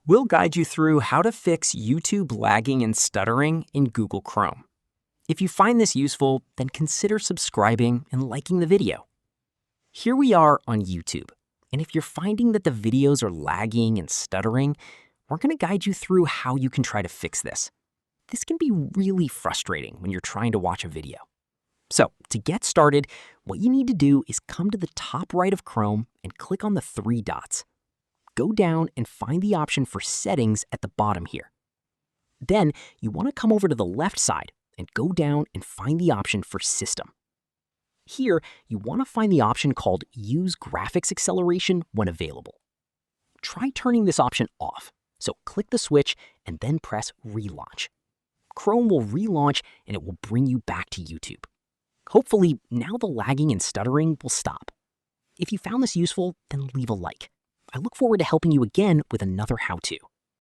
We'll guide you through how to fix YouTube lagging and stuttering in Google Chrome. If you find this useful, then consider subscribing and liking the video. Here we are on YouTube, and if you're finding that the videos are lagging and stuttering, we're going to guide you through how you can try to fix this. This can be really frustrating when you're trying to watch a video. So, to get started, what you need to do is come to the top right of Chrome and click on the three dots. Go down and find the option for Settings at the bottom here. Then, you want to come over to the left side and go down and find the option for System. Here, you want to find the option called Use Graphics Acceleration when available. Try turning this option off, so click the switch and then press Relaunch. Chrome will relaunch and it will bring you back to YouTube. Hopefully, now the lagging and stuttering will stop. If you found this useful, then leave a like. I look forward to helping you again with another how-to.